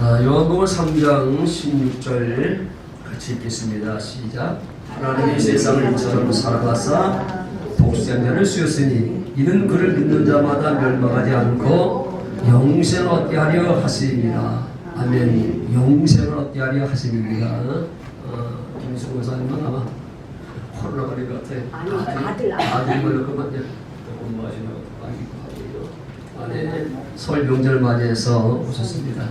요한복음 3장 16절 같이 읽겠습니다. 시작. 하나님이 세상을 이처럼 사랑하사 독생자를 주셨으니 이는 그를 믿는 자마다 멸망하지 않고 영생을 얻게 하려 하심이라. 아멘. 영생을 얻게 하려 하심입니다. 김수호 사님은 아마 코로나 걸린 것 같아요. 아들 걸렸구만요. 공부하시면 설 명절 맞이해서 오셨습니다.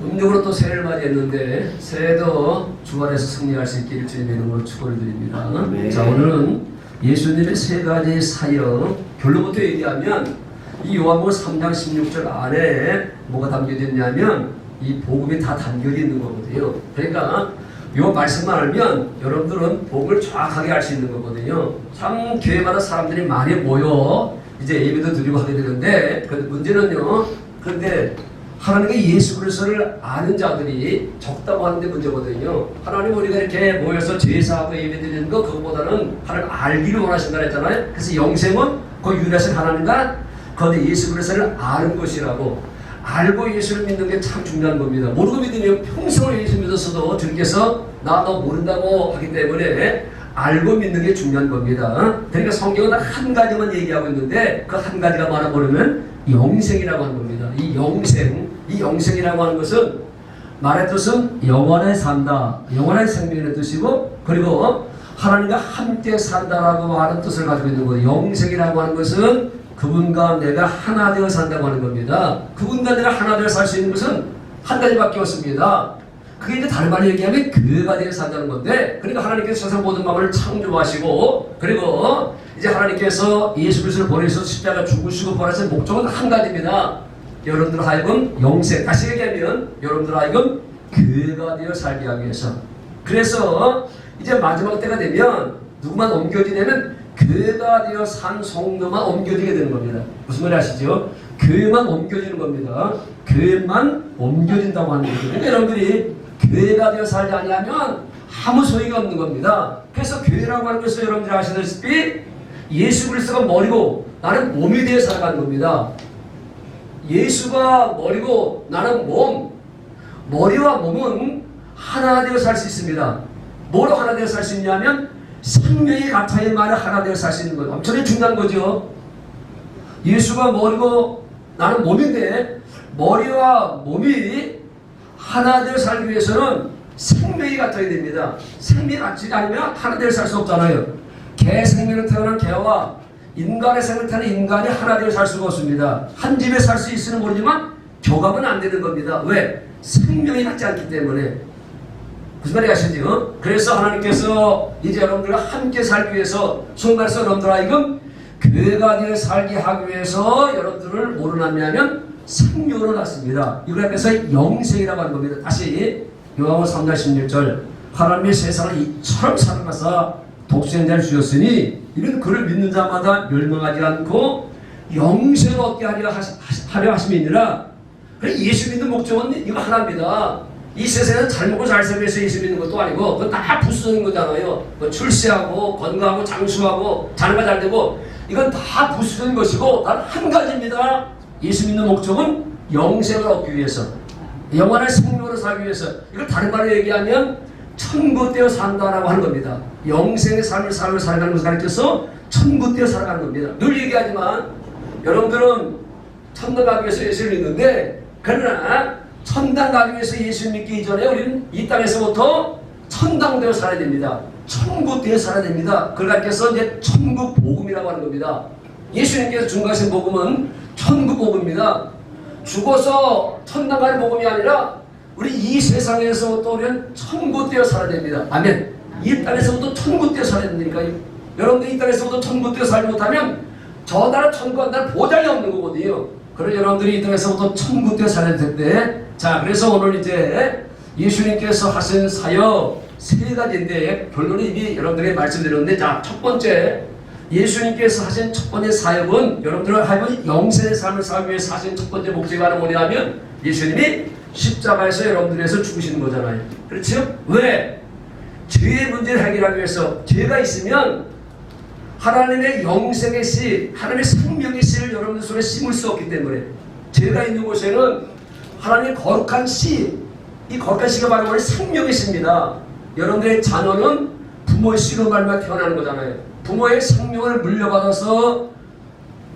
음력으로 또 새해를 맞이했는데 새해도 주안에서 승리할 수 있기를 주님의 이름으로 축원을 드립니다. 네. 자, 오늘은 예수님의 세 가지 사역 결론부터 얘기하면 이 요한복음 3장 16절 안에 뭐가 담겨져 있냐면 이 복음이 다 담겨져 있는 거거든요. 그러니까 이 말씀만 알면 여러분들은 복음을 정확하게 알 수 있는 거거든요. 참 교회마다 사람들이 많이 모여 이제 예배도 드리고 하게 되는데 그 문제는요. 그런데 하나님의 예수 그리스도를 아는 자들이 적다고 하는데 문제거든요. 하나님 우리가 이렇게 모여서 제사하고 예배 드리는 거 그것보다는 하나님 알기를 원하신다 했잖아요. 그래서 영생은 그 유일하신 하나님과 그 예수 그리스도를 아는 것이라고. 알고 예수를 믿는 게 참 중요한 겁니다. 모르고 믿으면 평생을 예수 믿었어도 주님께서 나 너 모른다고 하기 때문에 알고 믿는 게 중요한 겁니다. 그러니까 성경은 한 가지만 얘기하고 있는데 그 한 가지가 뭐냐면 영생이라고 하는 겁니다. 이 영생이라고 하는 것은 말의 뜻은 영원히 산다, 영원한 생명의 뜻이고 그리고 하나님과 함께 산다라고 하는 뜻을 가지고 있는 거예요. 영생이라고 하는 것은 그분과 내가 하나 되어 산다고 하는 겁니다. 그분과 내가 하나 되어 살 수 있는 것은 한 가지밖에 없습니다. 그게 이제 다른 말로 얘기하면 교회가 되어 산다는 건데, 그러니까 하나님께서 세상 모든 마음을 창조하시고, 그리고 이제 하나님께서 예수 그리스도를 보내셔서 십자가 죽으시고 보내신 목적은 한 가지입니다. 여러분들 하여금 영생, 다시 얘기하면 여러분들 하여금 교회가 되어 살게 하기 위해서. 그래서 이제 마지막 때가 되면 누구만 옮겨지냐면 교회가 되어 산 성도만 옮겨지게 되는 겁니다. 무슨 말이 아시죠? 교회만 옮겨지는 겁니다. 교회만 옮겨진다고 하는 거죠. 그러니까 여러분들이 교회가 되어 살지 아니하면 아무 소용이 없는 겁니다. 그래서 교회라고 하는 것은 여러분들이 아시다시피 예수 그리스도가 머리고 나는 몸이 되어 살아가는 겁니다. 예수가 머리고 나는 몸. 머리와 몸은 하나 되어 살 수 있습니다. 뭐로 하나 되어 살 수 있냐면 생명이 같아야 말을 하나 되어 살 수 있는 거예요. 엄청나게 중요한 거죠. 예수가 머리고 나는 몸인데 머리와 몸이 하나 되어 살기 위해서는 생명이 같아야 됩니다. 생명이 같지 않으면 하나 되어 살 수 없잖아요. 개 생명을 태어난 개와 인간의 생명을 태어난 인간이 하나 되어 살 수가 없습니다. 한 집에 살 수 있으면 모르지만 교감은 안 되는 겁니다. 왜? 생명이 같지 않기 때문에. 무슨 말이 아시죠? 그래서 하나님께서 이제 여러분들과 함께 살기 위해서 순간에서 여러분들 하여금 교회가 되어 살게 하기 위해서 여러분들을 뭐로 낳냐면 생명으로 낳습니다. 이걸 해서 영생이라고 하는 겁니다. 다시 요한복음 3장 16절 하나님의 세상을 이처럼 사랑하사 독생자를 주셨으니 이는 그를 믿는 자마다 멸망하지 않고 영생을 얻게 하려 하심이니라. 예수 믿는 목적은 이거 하나입니다. 이 세상에는 잘 먹고 잘 살기 위해서 예수 믿는 것도 아니고 그건 다 부수적인 거잖아요. 뭐 출세하고 건강하고 장수하고 자녀가 잘 되고 이건 다 부수적인 것이고 단 한 가지입니다. 예수 믿는 목적은 영생을 얻기 위해서 영원한 생명으로 살기 위해서. 이걸 다른 말로 얘기하면 천국 되어 산다라고 하는 겁니다. 영생의 삶을 살아가는 것을 가르쳐서 천국 되어 살아가는 겁니다. 늘 얘기하지만 여러분들은 천당 가기 위해서 예수를 믿는데 그러나 천당 가기 위해서 예수 믿기 이전에 우리는 이 땅에서부터 천당 되어 살아야 됩니다. 천국 되어 살아야 됩니다. 그걸 가르쳐서 이제 천국 복음이라고 하는 겁니다. 예수님께서 중가하신 복음은 천국 복음입니다. 죽어서 천당 가는 복음이 아니라 우리 이 세상에서부터 우리는 천국 되어 살아야 됩니다. 아멘. 이 땅에서부터 천국 되어 살아야 되니까요. 여러분들 이 땅에서부터 천국 되어 살지 못하면 저 나라 천국 한다는 보장이 없는 거거든요. 그래서 여러분들이 이 땅에서부터 천국 되어 살아야 될 텐데, 자, 그래서 오늘 이제 예수님께서 하신 사역 세 가지인데 결론은 이미 여러분들에게 말씀드렸는데, 자, 첫 번째 예수님께서 하신 첫 번째 사역은 여러분들을 하여금 영생의 삶을 살기 위해서 하신 첫 번째 목적이 바로 뭐냐면 예수님이 십자가에서 여러분들 위해서 죽으시는 거잖아요. 그렇죠? 왜? 죄의 문제를 해결하기 위해서. 죄가 있으면 하나님의 영생의 씨, 하나님의 생명의 씨를 여러분들 속에 심을 수 없기 때문에 죄가 있는 곳에는 하나님의 거룩한 씨, 이 거룩한 씨가 바로 오늘 생명의 씨입니다. 여러분들의 자녀는 부모의 씨로 말미암아 태어나는 거잖아요. 부모의 생명을 물려받아서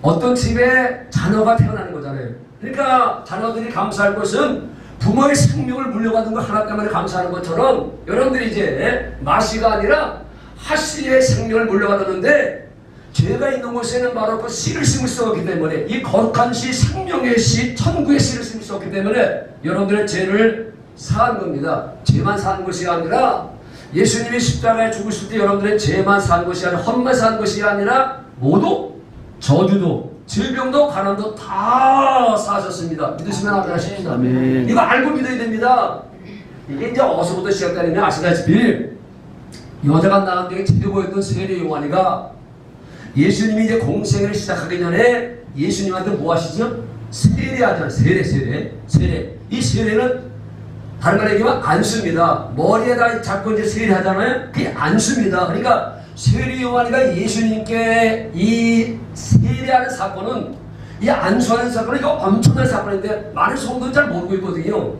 어떤 집에 자녀가 태어나는 거잖아요. 그러니까 자녀들이 감사할 것은 부모의 생명을 물려받은 거 하나 때문에 감사하는 것처럼 여러분들이 이제 마씨가 아니라 하씨의 생명을 물려받았는데 죄가 있는 곳에는 바로 그 씨를 심을 수 없기 때문에 이 거룩한 씨, 생명의 씨, 천국의 씨를 심을 수 없기 때문에 여러분들의 죄를 사한 겁니다. 죄만 사는 것이 아니라 예수님이 십자가에 죽으실 때 여러분들의 죄만 사는 것이 아니라 헛만 사는 것이 아니라 모두 저주도 질병도 가난도 다 사하셨습니다. 믿으시면 아멘 하십시다. 아멘. 이거 알고 믿어야 됩니다. 이게 이제 어디서부터 시작되느냐 아시다시피 여자가 낳은 데에 최고였던 세례 요한이가 예수님이 이제 공생애를 시작하기 전에 예수님한테 뭐 하시죠? 세례하잖아요. 세례. 이 세례는 다른 말로 얘기하면 안수입니다. 머리에다 잡고 이제 세례하잖아요. 그게 안수입니다. 그러니까 세례 요한이가 예수님께 이 세례하는 사건은, 이 안수하는 사건은 이거 엄청난 사건인데 많은 성도는 잘 모르고 있거든요.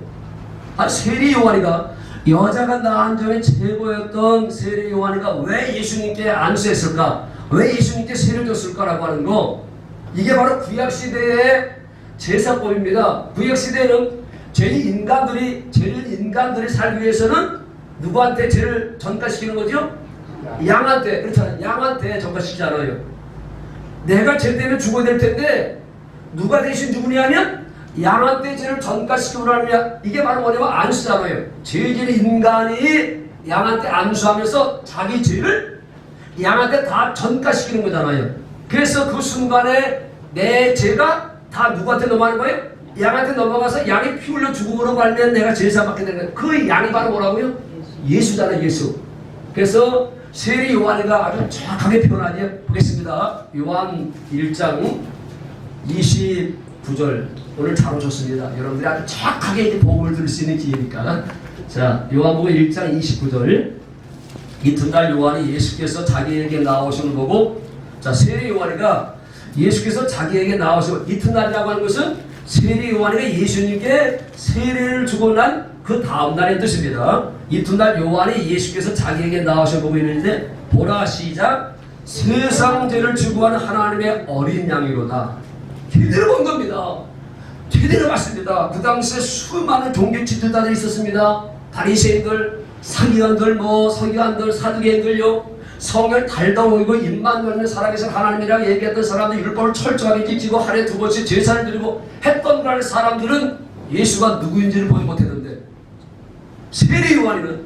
세례 요한이가 여자가 낳은 전에 최고였던 세례 요한이가 왜 예수님께 안수했을까? 왜 예수님께 세례를 줬을까라고 하는 거, 이게 바로 구약시대의 제사법입니다. 구약시대에는 죄인 인간들이 살기 위해서는 누구한테 죄를 전가시키는 거죠? 양한테. 그렇잖아요. 양한테 전가시키잖아요. 내가 죄 때문에 죽어야 될 텐데 누가 대신 죽으냐면 양한테 죄를 전가시키고라면 이게 바로 뭐냐면 안수잖아요. 죄진 인간이 양한테 안수하면서 자기 죄를 양한테 다 전가시키는 거잖아요. 그래서 그 순간에 내 죄가 다 누구한테 넘어가는 거예요? 양한테 넘어가서 양이 피 흘려 죽음으로 말면 내가 제사 받게 되는 거예요. 그 양이 바로 뭐라고요? 예수잖아요. 예수. 그래서 세례 요한이가 아주 정확하게 표현하지 보겠습니다. 요한 1장 29절 오늘 잘 오셨습니다. 여러분들이 아주 정확하게 복음을 들을 수 있는 기회니까. 자, 요한복음 1장 29절. 이튿날 요한이 예수께서 자기에게 나오시는 거 보고, 자, 세례 요한이가 예수께서 자기에게 나오시고, 이튿날이라고 하는 것은 세례 요한이가 예수님께 세례를 주고 난 그 다음날의 뜻입니다. 이튿날 요한이 예수께서 자기에게 나오시는 거 보고 있는데, 보라 시작, 세상 죄를 지고하는 하나님의 어린 양이로다. 제대로 본 겁니다. 제대로 봤습니다. 그 당시에 수많은 종교 지도자들이 있었습니다. 바리새인들, 사기관들, 서기관들, 사두개인들요. 성을 달다 모이고 입만 열는 사람에서 하나님이라고 얘기했던 사람들, 율법을 철저하게 지키고 하루에 2번씩 제사를 드리고 했던 그런 사람들은 예수가 누구인지를 보지 못했는데, 세례 요한이는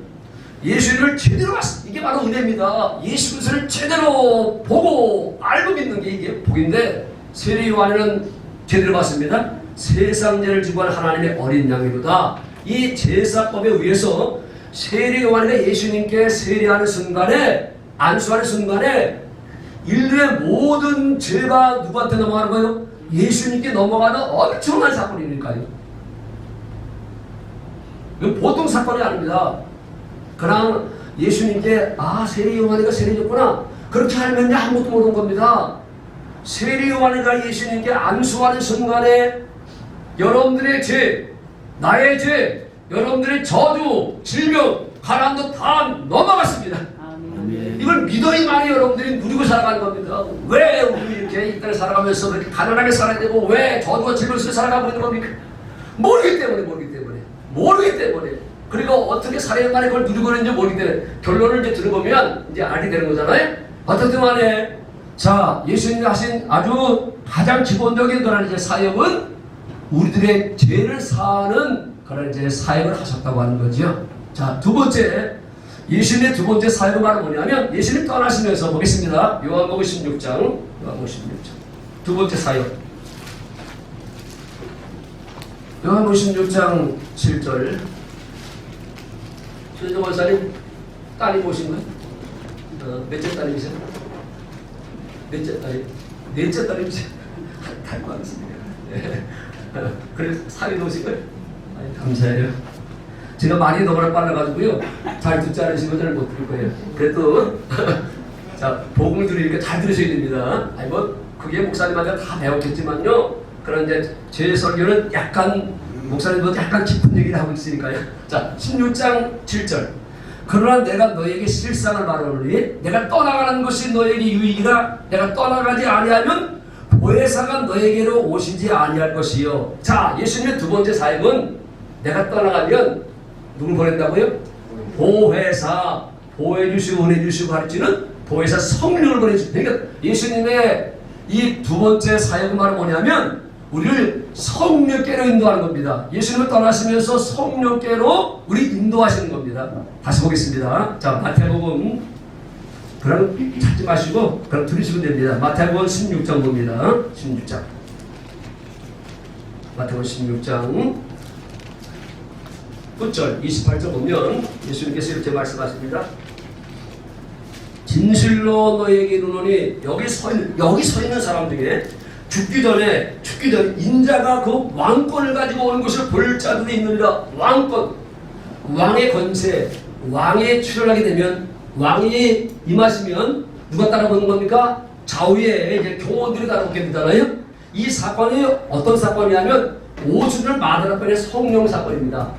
예수님을 제대로 봤습니다. 이게 바로 은혜입니다. 예수 그리스도를 제대로 보고 알고 믿는 게 이게 복인데, 세례 요한이는 제대로 봤습니다. 세상 죄를 지고 하는 하나님의 어린 양이로다. 이 제사법에 의해서 세례 요한이가 예수님께 세례하는 순간에, 안수하는 순간에 인류의 모든 죄가 누구한테 넘어가는 거예요? 예수님께 넘어가는 엄청난 사건이니까요. 이건 보통 사건이 아닙니다. 그냥 예수님께 세례 요한이가 세례 줬구나, 그렇게 알면 아무것도 모르는 겁니다. 세례 요한이가 예수님께 안수하는 순간에 여러분들의 죄, 나의 죄, 여러분들의 저주, 질병, 가난도 다 넘어갔습니다. 이걸 믿어야만이 여러분들이 누리고 살아가는 겁니다. 왜 우리 이렇게 이 땅을 살아가면서 그렇게 가난하게 살아야 되고 왜 저주와 질병을 살아가고 있는 겁니까? 모르기 때문에. 그리고 어떻게 살아야만이 그걸 누리고 있는지 모르기 때문에 결론을 이제 들어보면 이제 알게 되는 거잖아요. 어떻든 간에, 자, 예수님이 하신 아주 가장 기본적인 그런 이제 사역은 우리들의 죄를 사하는 그런 이제 사역을 하셨다고 하는 거죠. 자, 두 번째, 예수님의 두 번째 사역은 바로 뭐냐면, 예수님 떠나시면서 보겠습니다. 요한복음 16장. 두 번째 사역. 요한복음 16장 7절. 최정 원사님 딸이 보신 거예요? 몇째 딸이세요? 넷째 딸이세요? 닮고 왔습니다. 그래서 살이 놓으신 거예요? 감사해요. 제가 많이 너무나 빨라가지고요, 잘 듣지 않으시면 잘 못 들을 거예요. 그래도 자, 복음을 들으니까 잘 들으셔야 됩니다. 그게 목사님한테 다 배웠겠지만요, 그런 이제 제 설교는 약간 목사님도 약간 깊은 얘기를 하고 있으니까요. 자, 16장 7절. 그러나 내가 너에게 실상을 말하노니 내가 떠나가는 것이 너에게 유익이라. 내가 떠나가지 아니하면 보혜사가 너에게로 오시지 아니할 것이요. 자, 예수님의 두 번째 사역은 내가 떠나가면 누굴 보낸다고요? 보혜사, 보호해주시고 은혜주시고 가르치는 보혜사 성령을 보내주시고. 그러니까 예수님의 이 두 번째 사역은 바로 뭐냐면 우리를 성령께로 인도하는 겁니다. 예수님을 떠나시면서 성령께로 우리 인도하시는 겁니다. 다시 보겠습니다. 자, 마태복음, 그럼 찾지 마시고 그럼 들으시면 됩니다. 마태복음 16장 봅니다. 16장. 마태복음 16장 9절 28절 보면 예수님께서 이렇게 말씀하십니다. 진실로 너에게 이르노니 여기 서 있는 사람 중에 죽기 전에 인자가 그 왕권을 가지고 온 것을 볼 자들이 있느니라. 왕권, 왕의 권세, 왕에 출연하게 되면, 왕이 임하시면 누가 따라오는 겁니까? 좌우에 이제 교원들이 따라오게 되잖아요. 이 사건이 어떤 사건이냐면 오순절 마다라변의 성령 사건입니다.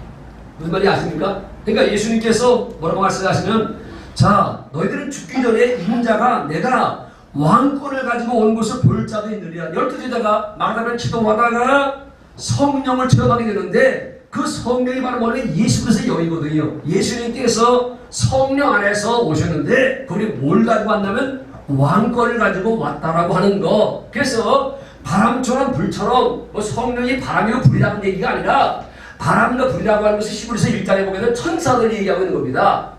무슨 말인지 아십니까? 그러니까 예수님께서 뭐라고 말씀하시면, 자, 너희들은 죽기 전에 인자가 내가 왕권을 가지고 온 것을 볼 자도 있느니라. 12제자가 마다라변 기도하다가 성령을 체험하게 되는데 그 성령이 바로 뭐냐면 예수 그리스도의 영이거든요. 예수님께서 성령 안에서 오셨는데 그분이 뭘 가지고 왔냐면 왕권을 가지고 왔다라고 하는 거. 그래서 바람처럼 불처럼 뭐 성령이 바람이고 불이라는 얘기가 아니라 바람과 불이라고 하는 것이 히브리서 1장에 보면 천사들이 얘기하고 있는 겁니다.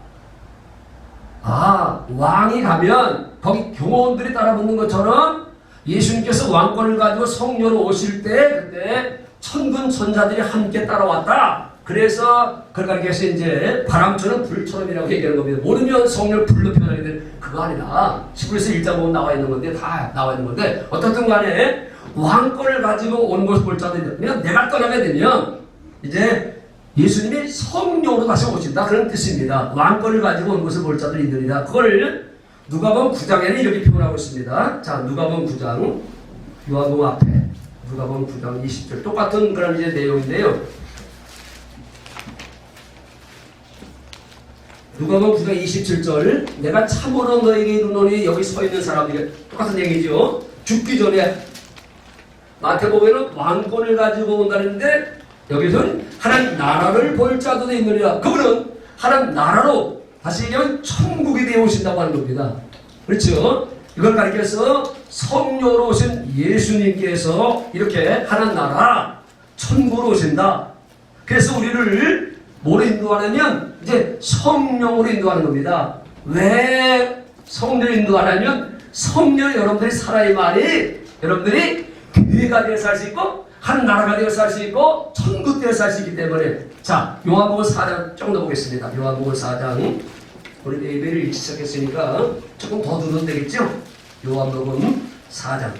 아, 왕이 가면 거기 경호원들이 따라붙는 것처럼 예수님께서 왕권을 가지고 성령으로 오실 때 그때 천군 천사들이 함께 따라왔다. 그래서 그러니까 이제 바람처럼 불처럼이라고 얘기하는 겁니다. 모르면 성령을 불로 표현하게 되는 그거 아니라 히브리서 1장 보면 나와 있는 건데 다 나와 있는 건데 어떻든 간에 왕권을 가지고 온 것을 볼 자들이 그냥 내가 떠나게 되면 이제 예수님이 성령으로 다시 오신다 그런 뜻입니다. 왕권을 가지고 온 것을 볼 자들이 있느니라. 그걸 누가복음 9장에는 이렇게 표현하고 있습니다. 자, 누가복음 9장 요한복음 앞에 누가복음 9장 20절 똑같은 그런 이제 내용인데요. 누가복음 9장 27절 내가 참으로 너에게 이르노니 여기 서 있는 사람들이 똑같은 얘기죠. 죽기 전에 마태복음에는 왕권을 가지고 온다는데 여기서는 하나님 나라를 볼 자도 있느니라. 그분은 하나님 나라로 다시 얘기하면 천국에 되어 오신다고 하는 겁니다. 그렇죠? 이걸 가리켜서 성령으로 오신 예수님께서 이렇게 하나님 나라 천국으로 오신다. 그래서 우리를 뭐로 인도하냐면 이제 성령으로 인도하는 겁니다. 왜 성령으로 인도하냐면 성령 여러분들이 살아야 말이 여러분들이 교회가 되어 살 수 있고 한 나라가 되어 살 수 있고 천국 되어 살 수 있기 때문에 자 요한복음 4장 조금 더 보겠습니다. 요한복음 4장 우리 예배를 일찍 시작했으니까 조금 더 들으면 되겠죠? 요한복음 4장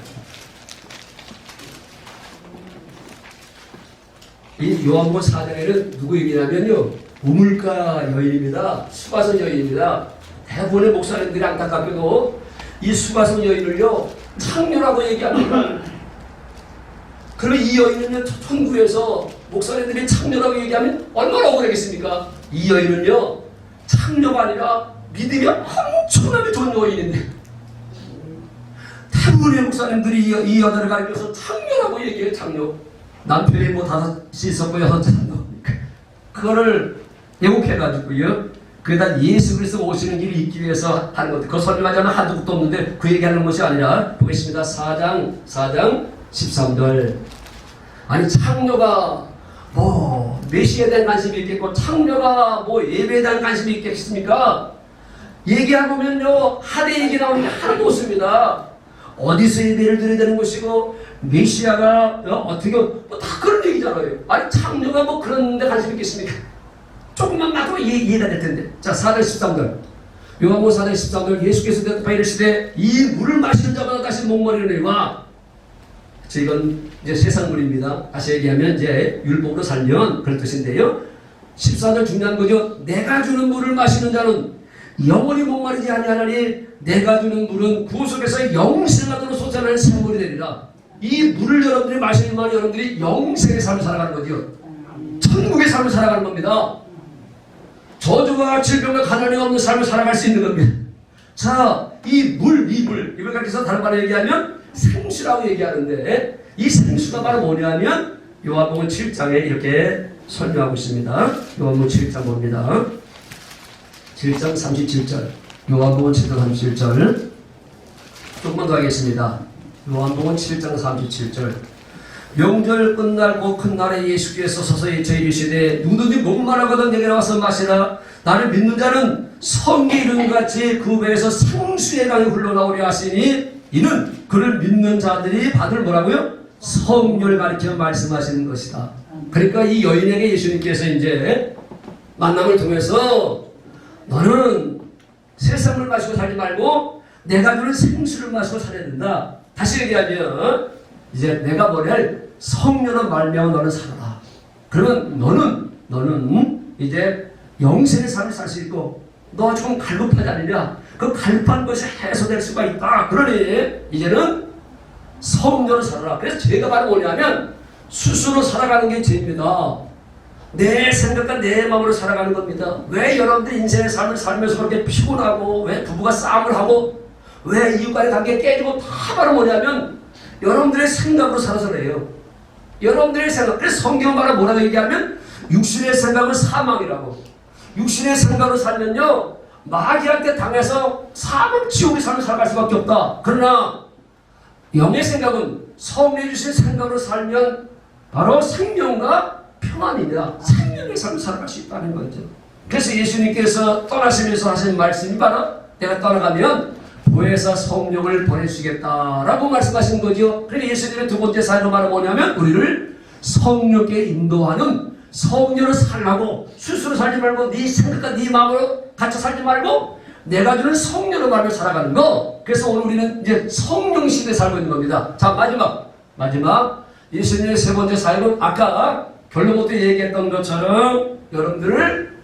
이 요한복음 4장에는 누구 얘기냐면요 우물가 여인입니다. 수가성 여인입니다. 대부분의 목사님들이 안타깝게도 이 수가성 여인을요 창녀라고 얘기합니다. 그러면 이 여인은요 천국에서 목사님들이 창녀라고 얘기하면 얼마나 억울하겠습니까? 이 여인은요 창녀가 아니라 믿음이 엄청나게 좋은 여인인데 대부분의 목사님들이 이 여자를 가리켜서 창녀라고 얘기해요. 창녀. 남편이 뭐 5이 있었고 6째는 겁니까? 그거를 왜곡해가지고요 그에다 예수 그리스도 오시는 길이 있기 위해서 하는 것. 그 설명하자면 한두 곡도 없는데 그 얘기하는 것이 아니라 보겠습니다. 4장 13절. 아니 창녀가 뭐 메시아에 대한 관심이 있겠고 창녀가 뭐 예배에 대한 관심이 있겠습니까? 얘기해보면요 하대 얘기 나오는 게 하나도 없습니다. 어디서 예배를 드려야 되는 것이고 메시아가 어떻게 뭐 다 그런 얘기잖아요. 아니 창녀가 뭐 그런 데 관심 있겠습니까? 조금만 봐도 이해가 될 텐데. 자 4절 13절 요한복음 4장 13절 예수께서 대답하여 이르시되 이 물을 마시는 자마다 다시 목마르느니와 이건 이제 세상물입니다. 다시 얘기하면 이제 율법으로 살면 그런 뜻인데요. 14절 중요한 거죠. 내가 주는 물을 마시는 자는 영원히 목마르지 아니하나니 내가 주는 물은 구속에서 영생하도록 솟아나는 샘물이 되리라. 이 물을 여러분들이 마시는 만 여러분들이 영생의 삶을 살아가는 거죠. 천국의 삶을 살아가는 겁니다. 저주와 질병과 가난이 없는 삶을 살아갈 수 있는 겁니다. 자, 이 물, 이걸 가르쳐서 다른 말로 얘기하면 생수라고 얘기하는데, 이 생수가 바로 뭐냐면 요한복음 7장에 이렇게 설명하고 있습니다. 요한복음 7장 봅니다. 7장 37절. 요한복음 7장 37절. 조금만 더 하겠습니다. 요한복음 7장 37절. 명절 끝날고 큰 날에 예수께서 서서히 저희 이르시되 누구든지 목마르거든 내게 나와서 마시라. 나를 믿는 자는 성경에 이른 같이 그 배에서 생수의 강이 흘러나오려 하시니 이는 그를 믿는 자들이 받을 뭐라고요? 성령을 가리켜 말씀하시는 것이다. 그러니까 이 여인에게 예수님께서 이제 만남을 통해서 너는 세상을 마시고 살지 말고 내가 주는 생수를 마시고 살아야 된다. 다시 얘기하면 이제 내가 뭐래? 성령의 말미암아 너는 살아라. 그러면 너는 이제 영생의 삶을 살 수 있고 너 조금 갈급하지 않느냐? 그 갈급한 것이 해소될 수가 있다. 그러니 이제는 성령으로 살아라. 그래서 죄가 바로 뭐냐면 스스로 살아가는 게 죄입니다. 내 생각과 내 마음으로 살아가는 겁니다. 왜 여러분들 인생의 삶을 살면서 그렇게 피곤하고 왜 부부가 싸움을 하고 왜 이웃간의 관계가 깨지고 다 바로 뭐냐면 여러분들의 생각으로 살아서 그래요. 여러분들의 생각. 그래서 성경 말은 뭐라고 얘기하면 육신의 생각은 사망이라고. 육신의 생각으로 살면요 마귀한테 당해서 사망 지옥의 삶을 살아갈 수밖에 없다. 그러나 영의 생각은 성령이 주신 생각으로 살면 바로 생명과 평안입니다. 생명의 삶을 살아갈 수 있다는 거죠. 그래서 예수님께서 떠나시면서 하신 말씀이 바로 내가 떠나가면 보혜사 성령을 보내주시겠다라고 말씀하신 거죠. 그러니까 예수님의 두 번째 사역은 바로 뭐냐면 우리를 성령께 인도하는 성령으로 살라고 스스로 살지 말고 네 생각과 네 마음으로 갇혀 살지 말고 내가 주는 성령으로 말을 살아가는 거. 그래서 오늘 우리는 이제 성령 시대에 살고 있는 겁니다. 자, 마지막 예수님의 세 번째 사역은 아까 결론부터 얘기했던 것처럼 여러분들을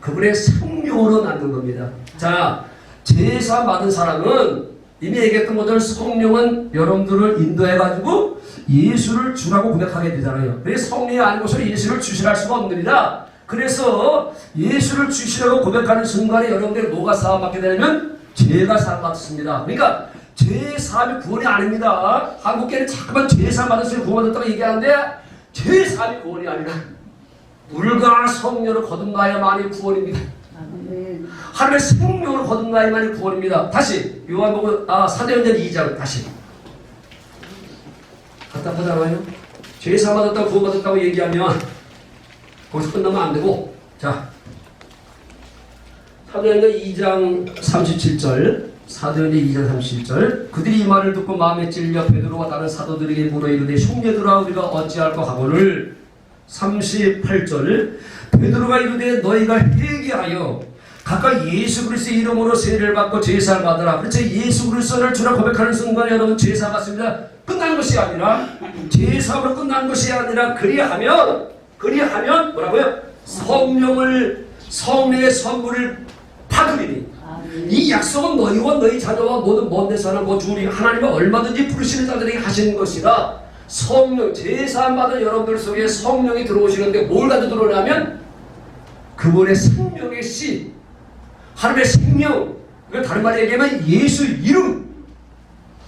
그분의 성령으로 낳는 겁니다. 자, 제사 받은 사람은 이미 얘기했던 것처럼 성령은 여러분들을 인도해가지고 예수를 주라고 고백하게 되잖아요. 그래서 성령이 아니고서 예수를 주시라 할 수가 없습니다. 그래서 예수를 주시라고 고백하는 순간에 여러분들이 뭐가 사함받게 되냐면 죄가 사함받습니다. 그러니까 죄 사함이 구원이 아닙니다. 한국교회는 자꾸만 죄 사함 받았으니 구원받았다고 얘기하는데 죄 사함이 구원이 아니라 물과 성령을 거듭나야만이 구원입니다. 하늘의 생명을 거듭나야만이 구원입니다. 다시 요한복음 사도행전 2장 다시 답답하잖아요. 죄 사함 받았다고 구원받았다고 얘기하면 거기서 끝나면 안 되고, 자, 사도행전 2장 37절, 사도행전 2장 37절, 그들이 이 말을 듣고 마음에 찔려 베드로와 다른 사도들에게 물어 이르되 형제들아 우리가 어찌할까 하거늘. 38절, 베드로가 이르되 너희가 회개하여 각각 예수 그리스도의 이름으로 세례를 받고 제사를 받으라. 그렇죠. 예수 그리스도를 주라 고백하는 순간에 여러분 제사 받습니다. 끝난 것이 아니라 제사로 끝난 것이 아니라 그리하면 뭐라고요? 성령의 선물을 받으리니 이 약속은 너희와 너희 자녀와 모든 먼 데서나 주리 하나님은 얼마든지 부르시는 자들에게 하시는 것이라. 성령 제사함 받은 여러분들 속에 성령이 들어오시는데 뭘 가지고 들어오냐면 그분의 생명의 씨, 하나님의 생명. 다른 말로 얘기하면 예수 이름.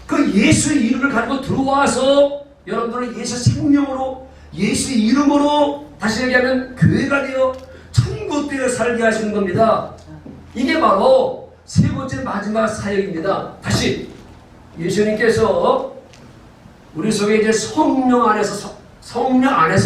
그 예수 이름을 가지고 들어와서 여러분들은 예수 생명으로 예수 이름으로 다시 얘기하면 교회가 되어 천국되어 살게 하시는 겁니다. 이게 바로 세 번째 마지막 사역입니다. 다시 예수님께서 우리 속에 이제 성령 안에서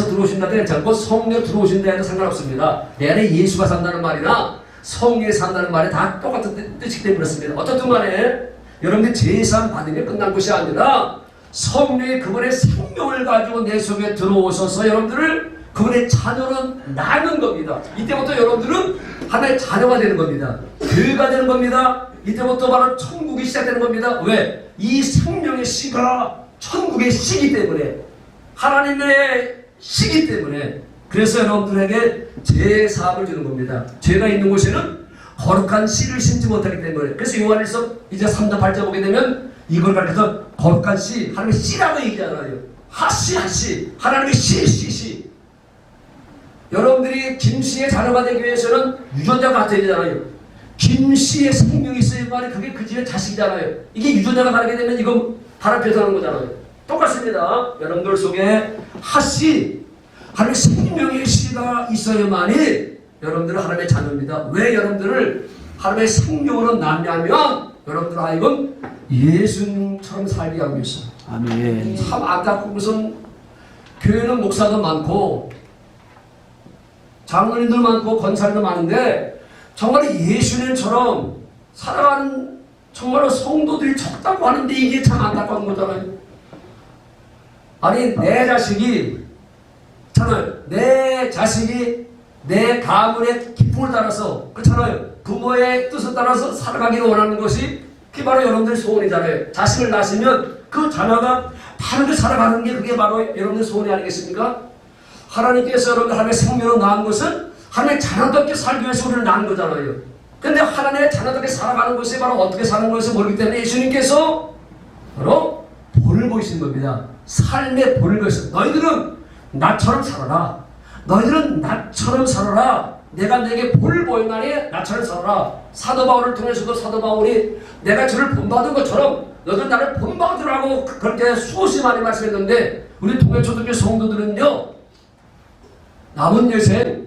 들어오신다고 괜찮고 성령 들어오신다 해도 상관없습니다. 내 안에 예수가 산다는 말이나 성령이 산다는 말이 다 똑같은 뜻이기 때문에 그렇습니다. 어떻든 간에 여러분들 제사함 받은 게 끝난 것이 아니라 성령이 그분의 생명을 가지고 내 속에 들어오셔서 여러분들을 그분의 자녀로 낳는 겁니다. 이때부터 여러분들은 하나의 자녀가 되는 겁니다. 교회가 되는 겁니다. 이때부터 바로 천국이 시작되는 겁니다. 왜? 이 생명의 씨가 천국의 씨기 때문에, 하나님의 씨기 때문에. 그래서 여러분들에게 제사함을 주는 겁니다. 죄가 있는 곳에는 거룩한 씨를 심지 못하기 때문에. 그래서 요한일서 이제 3장 8절 보게 되면 이걸 가르쳐서 거룩한 씨, 하나님의 씨라고 얘기하잖아요. 하씨, 하나님의 씨. 여러분들이 김씨의 자녀가 되기 위해서는 유전자가 같아야 되잖아요. 김씨의 생명이 있어야만 그게 그 집의 자식이잖아요. 이게 유전자가 다르게 되면 이건 바람펴서 하는 거잖아요. 똑같습니다. 여러분들 속에 하씨, 하나님의 생명의 씨가 있어야만이 여러분들은 하나님의 자녀입니다. 왜 여러분들을 하나님의 생명으로 낳냐면 여러분들 하여금 예수님처럼 살게 하고 있어요. 아멘. 참 안타깝고 무슨 교회는 목사도 많고 장로님들 많고 권사님도 많은데 정말 예수님처럼 살아가는 정말로 성도들이 적다고 하는데 이게 참 안타까운 거잖아요. 아니 내 자식이잖아요. 내 자식이 내 가문의 기쁨을 따라서 그렇잖아요. 부모의 뜻을 따라서 살아가기를 원하는 것이 그게 바로 여러분들의 소원이잖아요. 자식을 낳으시면 그 자녀가 바르게 살아가는 게 그게 바로 여러분들의 소원이 아니겠습니까? 하나님께서 여러분들 하나님의 생명을 낳은 것은 하나님의 자녀답게 살기 위해서 우리를 낳은 거잖아요. 근데 하나님의 자녀답게 살아가는 것이 바로 어떻게 사는 것을 모르기 때문에 예수님께서 바로 본을 보이신 겁니다. 삶의 본을 보이신 너희들은 나처럼 살아라. 너희들은 나처럼 살아라. 내가 내게 본을 보이나니 나처럼 살아라. 사도 바울을 통해서도 사도 바울이 내가 저를 본받은 것처럼 너희들 나를 본받으라고 그렇게 수없이 많이 말씀했는데 우리 동해초등교 성도들은요 남은 여생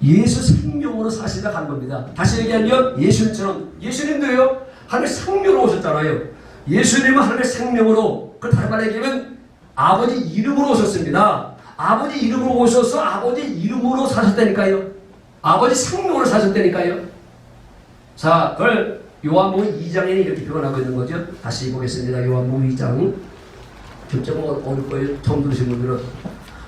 예수 생명으로 사시다 간 겁니다. 다시 얘기하면 예수님처럼 예수님도요 하나님의 생명으로 오셨잖아요. 예수님은 하나님의 생명으로 그 다른 말로 얘기하면 아버지 이름으로 오셨습니다. 아버지 이름으로 오셔서 아버지 이름으로 사셨다니까요. 아버지 생명으로 사셨다니까요. 자, 그걸 요한복음 2장에는 이렇게 표현하고 있는 거죠. 다시 보겠습니다. 요한복음 2장. 조금 어려울 거예요. 처음 들으신 분들은.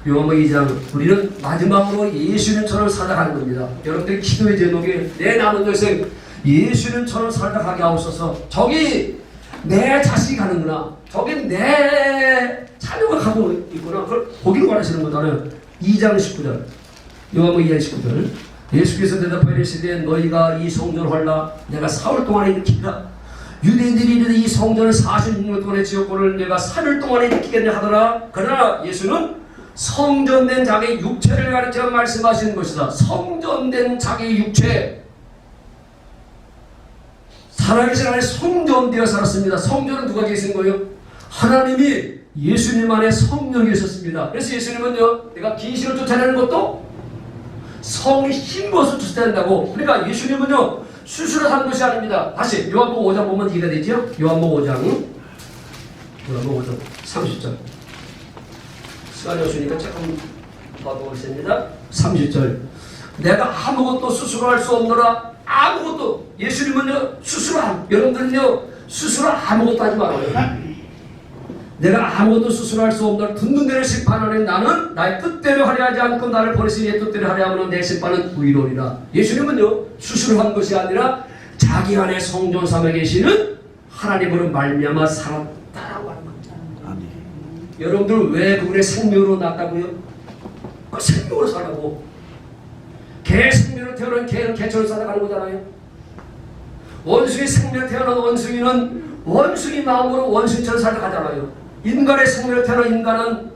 요한복음 2장. 우리는 마지막으로 예수님처럼 살아가는 겁니다. 여러분들의 기도의 제목이 내 남은 여생 예수님처럼 살아가게 하옵소서. 저기 내 자식이 가는구나. 저기 내 자녀가 가고 있구나. 그걸 보기로 원하시는 거잖아요. 2장 19절. 요한복음 2장 19절. 예수께서 대답하여 이르시되 너희가 이 성전을 헐라 내가 4월 동안에 일으키리라. 유대인들이 이르되 이 성전을 46년 동안에 지었고를 내가 3일 동안에 일으키겠냐 하더라. 그러나 예수는 성전된 자기 육체를 가리켜 말씀하시는 것이다. 성전된 자기 육체. 살아계신 하나님 성전되어 살았습니다. 성전은 누가 계신 거예요? 하나님이 예수님 안에 성령이 계셨습니다. 그래서 예수님은요 내가 귀신을 쫓아내는 것도 성의 힘으로서 쫓아낸다고. 그러니까 예수님은요 수술을 한 것이 아닙니다. 다시 요한복음 5장 보면 이해가 되죠? 요한복음 5장 30절. 시간이 없으니까 조금 더 보겠습니다. 30절. 내가 아무것도 수술할 수 없노라. 아무것도. 예수님은요 수술을 여러분들은요 수술을 아무것도 하지 말아요. 내가 아무것도 수술할 수 없노라. 듣는 대로 심판하는 나는 나의 뜻대로 하려 하지 않고 나를 보내신 내 뜻대로 하려 하면 내 심판은 의로리라. 예수님은요 수술을 한 것이 아니라 자기 안에 성전 삼에 계시는 하나님으로 말미암아 살았다라고 하는 겁니다. 아멘. 여러분들 왜 그분의 생명으로 났다고요? 그 생명으로 살라고. 개 생명으로 태어난 개는 개처럼 살아가는 거잖아요. 원숭이 생명으로 태어난 원숭이는 원숭이 마음으로 원숭이처럼 살아가잖아요. 인간의 생명으로 태어난 인간은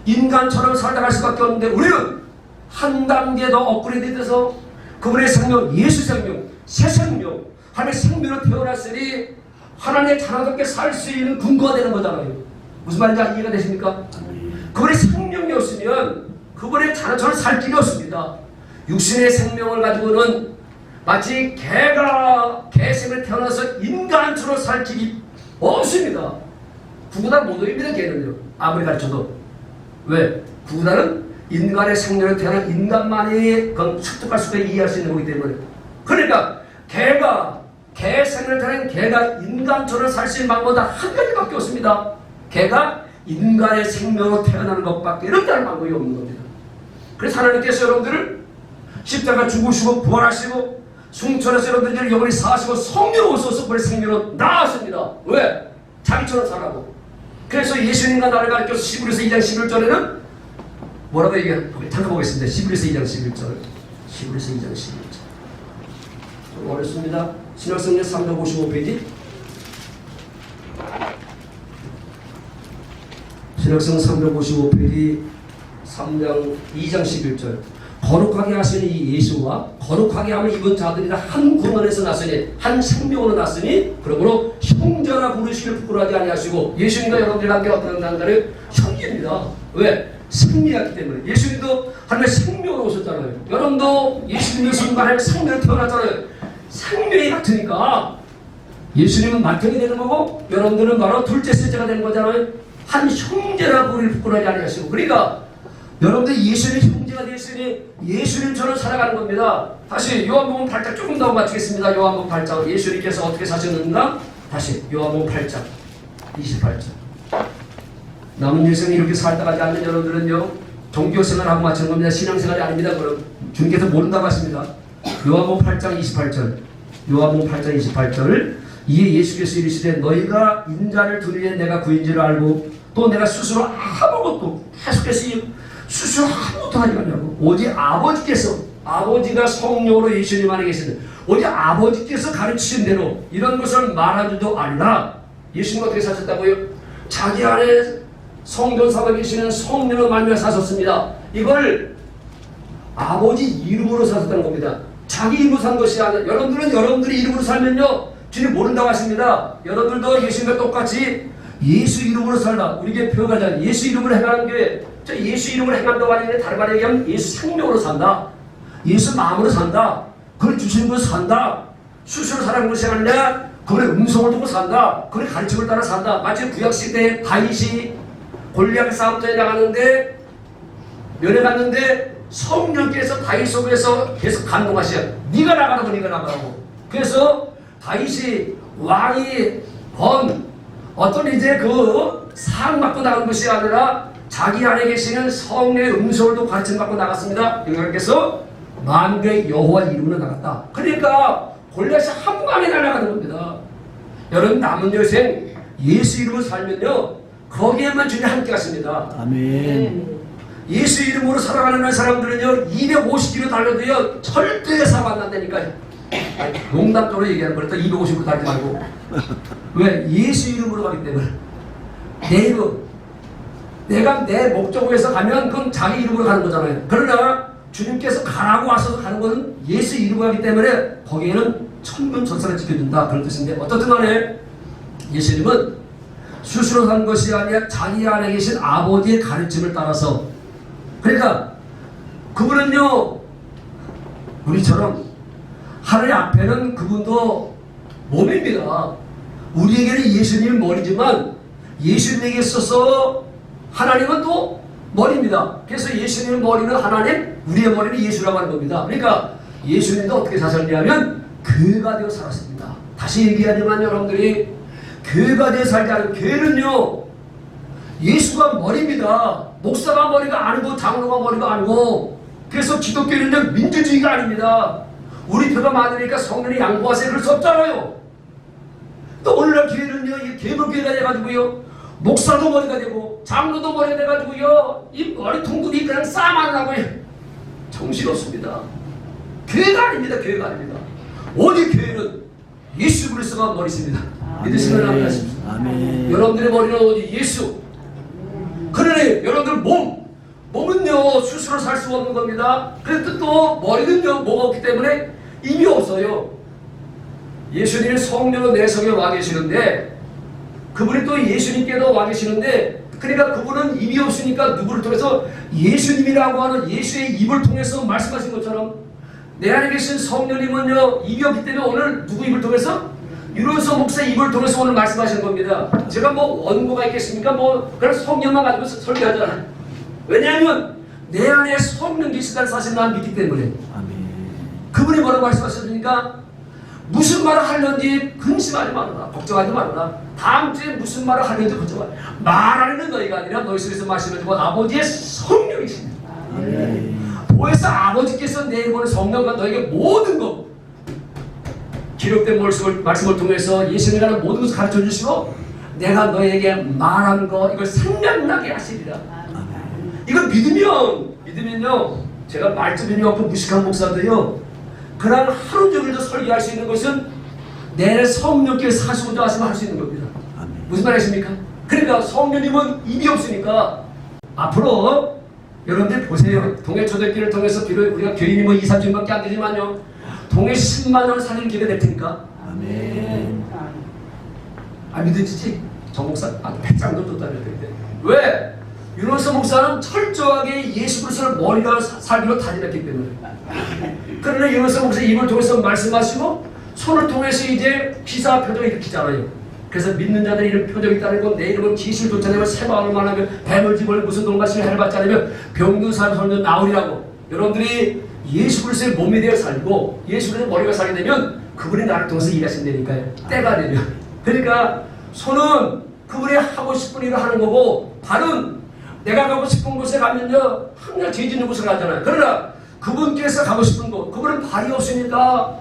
인간처럼 살아갈 수밖에 없는데 우리는 한 단계 더 업그레이드 돼서 그분의 생명, 예수 생명, 새 생명, 하나님의 생명으로 태어났으니 하나님의 자녀답게 살 수 있는 근거가 되는 거잖아요. 무슨 말인지 이해가 되십니까? 그분의 생명이 없으면 그분의 자녀처럼 살 길이 없습니다. 육신의 생명을 가지고는 마치 개가 개생을 태어나서 인간처럼 살 길이 없습니다. 구구단 모독입니다. 개는요. 아무리 가르쳐도. 왜? 구구단은 인간의 생명을 태어난 인간만이 그건 습득할 수가 이해할 수 있는 거기 때문에. 그러니까 개 생명을 태어난 개가 인간처럼 살 수 있는 방법은 한 가지밖에 없습니다. 개가 인간의 생명으로 태어나는 것밖에 이런 다른 방법이 없는 겁니다. 그래서 하나님께서 여러분들을 십자가 죽으시고 부활하시고 승천해서 여러분들이 영원히 사시고 성령으로 오셔서 그의 생명으로 나았습니다. 왜? 자기처럼 살라고. 그래서 예수님과 나를 가르쳐서 시브리서 2장 11절에는 뭐라고 얘기해요? 잠깐 보겠습니다. 시브리서 2장 11절. 시브리서 2장 11절. 좀 어렵습니다. 신약성경 355페이지. 신약성 355페이지 3장 2장 11절 거룩하게 하시는 이 예수와 거룩하게 함을 입은 자들이 다 한 군원에서 났으니 한 생명으로 났으니 그러므로 형제라 부르시길 부끄러워하지 아니하시고 예수님과 여러분들 관계 어떤 단가를 형제입니다. 왜? 승리하기 때문에. 예수님도 하나님의 생명으로 오셨잖아요. 여러분도 예수님의 순간에 생명으로 태어났잖아요. 생명이 같으니까 예수님은 맏형이 되는 거고 여러분들은 바로 둘째 셋째가 되는 거잖아요. 한 형제라 부르기를 부끄러워하지 아니하시고 그러니까 여러분들 예수님의 형제가 되었으니 예수님처럼 살아가는 겁니다. 다시 요한복음 8장 조금 더 맞추겠습니다. 요한복음 8장 예수님께서 어떻게 사셨는가? 다시 요한복음 8장 28절 남은 일생에 이렇게 살다 가지 않는 여러분들은요 종교생활하고 마치는 겁니다. 신앙생활이 아닙니다. 그럼 주님께서 모른다고 하십니다. 요한복음 8장 28절 요한복음 8장 28절 이에 예수께서 이르시되 너희가 인자를 두리에 내가 구인 줄 알고 또 내가 스스로 아무것도 계속해서 스스로 아무것도 하지 않냐고 오직 아버지께서 아버지가 성령으로 예수님 안에 계시는 오직 아버지께서 가르치신 대로 이런 것을 말하지도 않라. 예수님은 어떻게 사셨다고요? 자기 안에 성전 살아 계시는 성령으로 말미암아 사셨습니다. 이걸 아버지 이름으로 사셨다는 겁니다. 자기 이름으로 산 것이 아니라 여러분들은 여러분들의 이름으로 살면요 주님 모른다고 하십니다. 여러분들도 예수님과 똑같이 예수 이름으로 살라. 우리에게 표현하자. 예수 이름으로 행하는 게 예수 이름으로 행한다고 하는데 다른 말로 얘기하면 예수 생명으로 산다. 예수 마음으로 산다. 그걸 주시는 것으로 산다. 수시로 살아가는 것이 아니라 그분의 음성을 듣고 산다. 그분의 가르침을 따라 산다. 마치 구약시대에 다윗이 골리앗 싸움터에 나가는데 면회 갔는데 성령께서 다윗 속에서 계속 감동하시오. 네가 나가라고 네가 나가라고. 그래서 다윗이 왕이 어떤 이제 그 상 받고 나간 것이 아니라 자기 안에 계시는 성령의 음성을도 가르침 받고 나갔습니다. 여호와께서 만군의 여호와 이름으로 나갔다. 그러니까 골리앗이 한 방에 날아가는 겁니다. 여러분 남은 여생 예수 이름으로 살면요 거기에만 주님 함께 하십니다. 아멘. 예수 이름으로 살아가는 사람들은요 250km 달려도요 절대 사고 안 난다니까요. 농담적으로 얘기하는 거니까 250km 달지 말고 왜? 예수 이름으로 가기 때문에 내 이름 내가 내 목적지에서 가면 그건 자기 이름으로 가는 거잖아요. 그러나 주님께서 가라고 하셔서 가는 것은 예수 이름으로 가기 때문에 거기에는 천군천사를 지켜준다 그런 뜻인데 어떻든 간에 예수님은 스스로 산 것이 아니라 자기 안에 계신 아버지의 가르침을 따라서 그러니까 그분은요 우리처럼 하늘 앞에는 그분도 몸입니다. 우리에게는 예수님이 머리지만 예수님에게 있어서 하나님은 또 머리입니다. 그래서 예수님의 머리는 하나님, 우리의 머리는 예수라고 하는 겁니다. 그러니까 예수님도 어떻게 사셨냐면 교회가 되어 살았습니다. 다시 얘기하지만 여러분들이 교회가 되어 살지 않은 교회는요 예수가 머리입니다. 목사가 머리가 아니고 장로가 머리가 아니고 그래서 기독교는요 민주주의가 아닙니다. 우리 표가 많으니까 성령이 양보하세요 그럴 수 없잖아요. 또 오늘날 교회는요 개물교회가 돼가지고요 목사도 머리가 되고 장로도 머리가 돼가지고요 이 머리통들이 그냥 싸만하고요 정신없습니다. 교회가 아닙니다. 교회가 아닙니다. 오직 교회는 예수 그리스도가 머리십니다. 믿으시면 아멘하십시오. 아멘. 여러분들의 머리는 오직 예수. 그러니 여러분들 몸은요 스스로 살 수 없는 겁니다. 그래도 또 머리는요 뭐가 없기 때문에 힘이 없어요. 예수님이 성령으로 내 속에 와 계시는데 그분이 또 예수님께도 와 계시는데 그러니까 그분은 입이 없으니까 누구를 통해서 예수님이라고 하는 예수의 입을 통해서 말씀하신 것처럼 내 안에 계신 성령님은요 입이 없기 때문에 오늘 누구 입을 통해서 유로서 목사의 입을 통해서 오늘 말씀하시는 겁니다. 제가 뭐 원고가 있겠습니까? 뭐 그런 성령만 가지고 설교하잖아요. 왜냐하면 내 안에 성령 계시다는 사실을 난 믿기 때문에. 아멘. 그분이 뭐라고 말씀하셨습니까? 무슨 말을 하려는지 근심하지 말아라. 걱정하지 말아라. 다음 주에 무슨 말을 하려는지 걱정하지 말아라. 말하는 너희가 아니라 너희 속에서 마시는 건 아버지의 성령이십니다. 보혜사 아버지께서 내보낸 성령과 너에게 모든 것 기록된 말씀을 통해서 예수님이라는 모든 것을 가르쳐 주시고 내가 너에게 말한 거 이걸 생각나게 하시리라. 이걸 믿으면요 제가 말씀이 없고 무식한 목사들요 그날 하루 종일도 설교할 수 있는 것은 내 성령께 사시고자 하시면 할 수 있는 겁니다. 무슨 말이십니까? 그러니까 성령님은 입이 없으니까 앞으로 여러분들 보세요. 동해초대교회를 통해서 비록 우리가 교인이 뭐 2, 3주밖에 안 되지만요. 동해 10만 원 살릴 기회가 될 테니까. 아멘. 믿어지지? 정 목사 배짱도 줬다는 건데. 왜? 유노스 목사는 철저하게 예수 그리스도를 머리가 살기로 다짐했기 때문에. 그러나 유노스 목사 입을 통해서 말씀하시고 손을 통해서 이제 기사 표적을 일으키잖아요. 그래서 믿는 자들이 이런 표적이 따르고 내 이름을 기술 쫓아내면 새마을을 만하면 뱀을 집을 무슨 돈같이 해를 받지 않으면 병든 사람 손도 나오리라고. 여러분들이 예수 그리스도의 몸이 되어 살고 예수 그리스도의 머리가 살게 되면 그분이 나를 통해서 일하신다니까요. 때가 되면. 그러니까 손은 그분이 하고 싶은 일을 하는 거고 발은 내가 가고 싶은 곳에 가면요 항상 죄 짓는 곳을 가잖아요. 그러나 그분께서 가고 싶은 곳, 그분은 발이 없으니까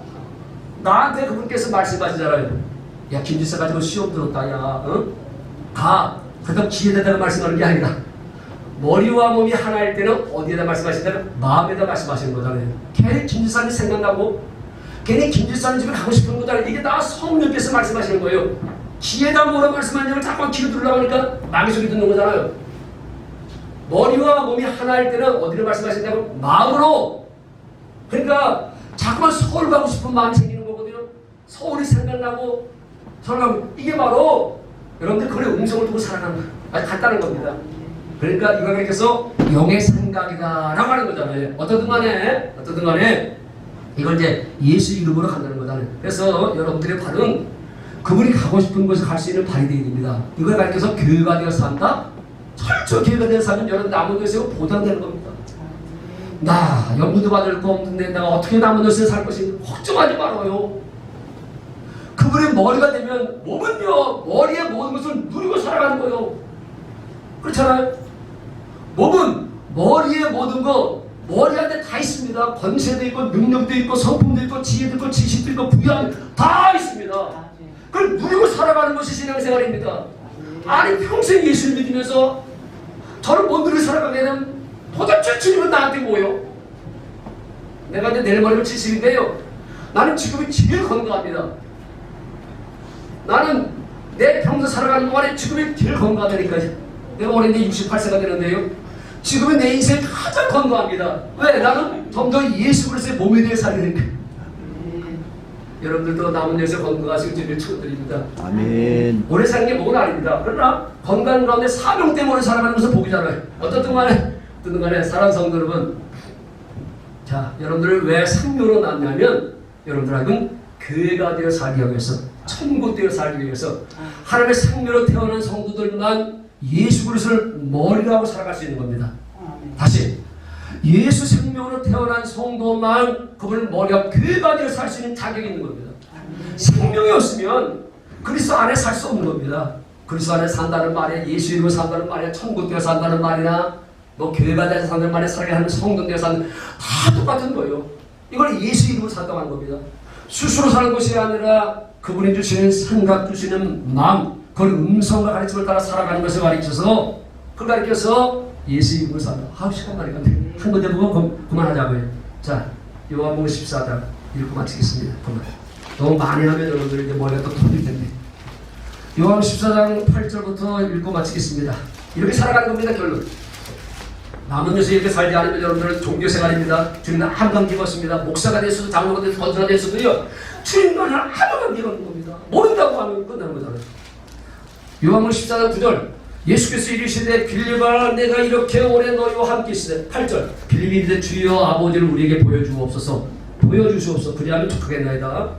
나한테 그분께서 말씀하시잖아요. 야, 김지사 가지고 시험 들었다, 야, 응? 가. 그렇다고 귀에다가 말씀하는 게 아니라 머리와 몸이 하나일 때는 어디에다 말씀하신다면 마음에다 말씀하시는 거잖아요. 괜히 김지사님 생각나고 괜히 김지사님 집에 가고 싶은 거잖아요. 이게 다 성령께서 말씀하시는 거예요. 귀에다 뭐라 말씀하냐면 자꾸 귀로 들으려고 하니까 마귀 소리 듣는 거잖아요. 머리와 몸이 하나일 때는 어디를 말씀하신다면 마음으로. 그러니까 자꾸만 서울 가고 싶은 마음이 생기는 거거든요. 서울이 생각나고 서울 가고 이게 바로 여러분들 그래 음성을 두고 살아가는 거예요. 아주 간단한 겁니다. 그러니까 이거 그래서 영의 생각이다 라고 하는 거잖아요. 어떻든 간에 이걸 이제 예수 이름으로 간다는 거잖아요. 그래서 여러분들의 발은 그분이 가고 싶은 곳에 갈 수 있는 발이 되어야 됩니다. 이걸 가르쳐서 교회가 되어 산다? 철저 교회가 되어 살면 여러분 남은 곳에서 보장되는 겁니다. 나 연구도 받을 거 없는데 내가 어떻게 남은 곳에 살 것인가 걱정하지 말아요. 그분의 머리가 되면 몸은요 머리의 모든 것을 누리고 살아가는 거예요. 그렇잖아요. 몸은 머리의 모든 거 머리한테 다 있습니다. 권세도 있고 능력도 있고 성품도 있고 지혜도 있고 지식도 있고 부양 다 있습니다. 그걸 누리고 살아가는 것이 신앙생활입니다. 아니 평생 예수를 믿으면서 저를 못 누리고 살아가게 되면 도대체 주님은 나한테 뭐요? 내가 이제 내일 모레면 70인데요. 나는 지금이 제일 건강합니다. 나는 내 평생 살아가는 동안에 지금이 제일 건강하다니까요. 내가 올해 이제 68세가 되는데요. 지금은 내 인생이 가장 건강합니다. 왜? 나는 점점 예수 그리스도의 몸에 대해 살게 되니까. 여러분들도 남은 여기서 건강하시고 주님을 축원드립니다. 아멘. 오래 사는 게 목은 아닙니다. 그러나 건강 가운데 사명 때문에 살아가는 것은 복이잖아요. 어떻든 간에 사랑하는 성도 여러분, 자 여러분들을 왜 상묘로 낳냐면 여러분들하고는 교회가 되어 살기 위해서 천국 되어 살기 위해서 하나님의 상묘로 태어난 성도들만 예수 그리스도를 머리로 하고 살아갈 수 있는 겁니다. 다시 예수 생명으로 태어난 성도만 그분을 머리하고 교회가 되어 살 수 있는 자격이 있는 겁니다. 생명이 없으면 그리스도 안에 살 수 없는 겁니다. 그리스도 안에 산다는 말이야, 예수 이름으로 산다는 말이야, 천국 되어 산다는 말이나 뭐 교회가 되어 산다는 말이야, 살게 하는 성도 되어 산다는 다 똑같은 거예요. 이걸 예수 이름으로 산다고 하는 겁니다. 스스로 사는 것이 아니라 그분이 주시는 생각, 주시는 마음, 그 음성과 가르침을 따라 살아가는 것을 가르쳐서 그걸 가르쳐서 예수 이름으로 산다. 시간 많이 갔네. 한 군데 보고 그만하자고요. 자, 요한복음 14장 읽고 마치겠습니다. 그만. 너무 많이 하면 여러분들 이제 머리가 또 터질 텐데. 요한복음 14장 8절부터 읽고 마치겠습니다. 이렇게 살아가는 겁니다. 결론. 남은 여기서 이렇게 살지 않으면 여러분들은 종교생활입니다. 주님은 아무 관계가 없습니다. 목사가 됐어도 장로가 됐어도 권사가 됐어도요. 주님과는 아무 관계가 없는 겁니다. 모른다고 하면 끝나는 거잖아요. 요한복음 14장 9절 예수께서 이르시되 빌립아 내가 이렇게 오래 너희와 함께 있으되 8절 빌립이 이르되 주여 아버지를 우리에게 보여주옵소서 보여주시옵소서 그리하면 족하겠나이다.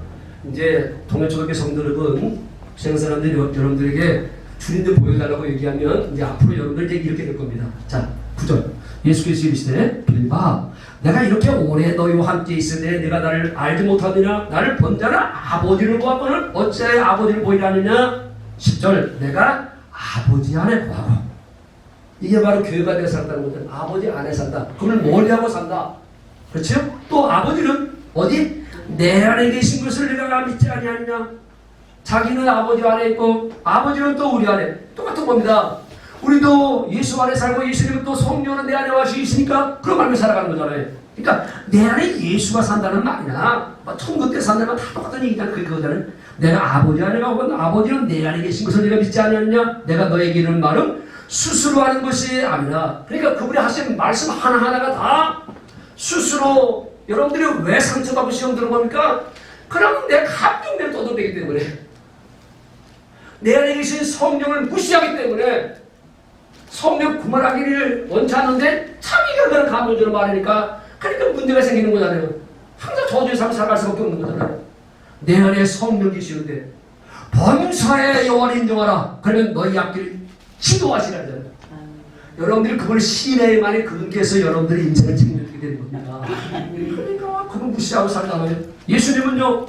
이제 동해초등학교 성도 여러분 생사람들이 여러분들에게 주님들 보여달라고 얘기하면 이제 앞으로 여러분들 이제 이렇게 될 겁니다. 자 9절 예수께서 이르시되 빌립아 내가 이렇게 오래 너희와 함께 있으되 내가 나를 알지 못하느냐 나를 본 자는 아버지를 보았거늘 어찌하여 아버지를 보이라 하느냐 10절 내가 아버지 안에 거하고 이게 바로 교회가 되어 산다는 거죠. 아버지 안에 산다. 그걸 머리하고 산다. 그렇죠? 또 아버지는 어디? 내 안에 계신 것을 내가 믿지 아니하느냐. 자기는 아버지 안에 있고 아버지는 또 우리 안에 똑같은 겁니다. 우리도 예수 안에 살고 예수님은 또 성령은 내 안에 와서 있으니까 그런 말로 살아가는 거잖아요. 그러니까 내 안에 예수가 산다는 말이나 천국 때 산다는 말 다 똑같은 얘기잖아요. 그거잖아요. 내가 아버지 안에 가고 아버지는 내 안에 계신 것을 내가 믿지 않느냐. 내가 너에게 이르는 말은 스스로 하는 것이 아니라, 그러니까 그분이 하신 말씀 하나하나가 다 스스로. 여러분들이 왜 상처받고 시험 들어봅니까? 그럼 내 감정대로 떠들기 때문에, 내 안에 계신 성령을 무시하기 때문에, 성령 그만하기를 원치 않는데 자기가 그런 감정대로 말하니까, 그러니까 문제가 생기는 거잖아요. 항상 저주의 삶을 살아갈 수밖에 없는 거잖아요. 내 안에 성령이 계시는데 범사의 여호와를 인정하라. 그러면 너희 앞길을 지도하시라잖아요. 여러분들이 그걸 신뢰만이 그분께서 여러분들의 인생을 책임지게 되는 겁니다. 그러니까 그걸 무시하고 살잖아요. 예수님은요,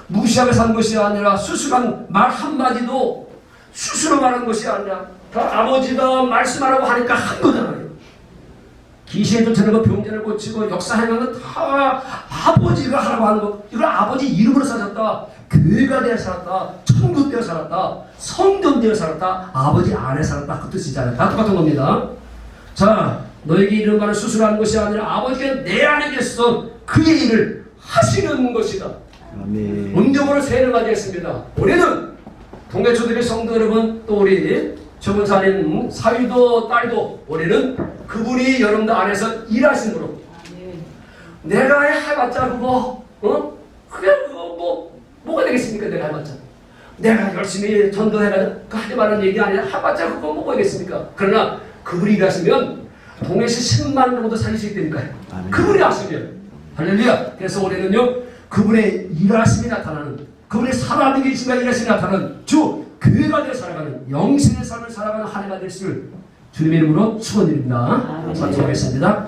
무시하고 산 것이 아니라 수술한 말 한마디도 스스로 말한 것이 아니라 다 아버지가 말씀하라고 하니까 한 거잖아요. 귀신이 쫓아내는 거, 병자를 고치고 역사 행하는 다 아버지가 하라고 하는 거. 이걸 아버지 이름으로 살았다. 교회가 되어 살았다. 천국 되어 살았다. 성전 되어 살았다. 아버지 안에 살았다. 그 뜻이잖아요. 다 똑같은 겁니다. 자, 너에게 이런 말을 수술하는 것이 아니라 아버지가 내 안에 계셔서 그의 일을 하시는 것이다. 아멘. 음정으로 세를 맞이했습니다. 우리는 동해초들의 성도 여러분, 또 우리 주문사님 사위도 딸도, 우리는 그분이 여러분들 안에서 일하심으로, 내가 해봤자 그거 그게 그거 뭐가 되겠습니까? 내가 해봤자, 내가 열심히 전도해가지고 하지 말라는 얘기 아니라 해봤자 그거 뭐가 되겠습니까? 그러나 그분이 일하시면 동해시 10만 정도 살릴 수 있다니까요. 그분이 하시면 할렐루야. 그래서 우리는요, 그분의 일하심이 나타나는, 그분의 살아있는 게 있으면 일하심이 나타나는 주 교회가 되어 살아가는 영신의 삶을 살아가는 한 해가 될 수 주님의 이름으로 축원드립니다. 기도하겠습니다.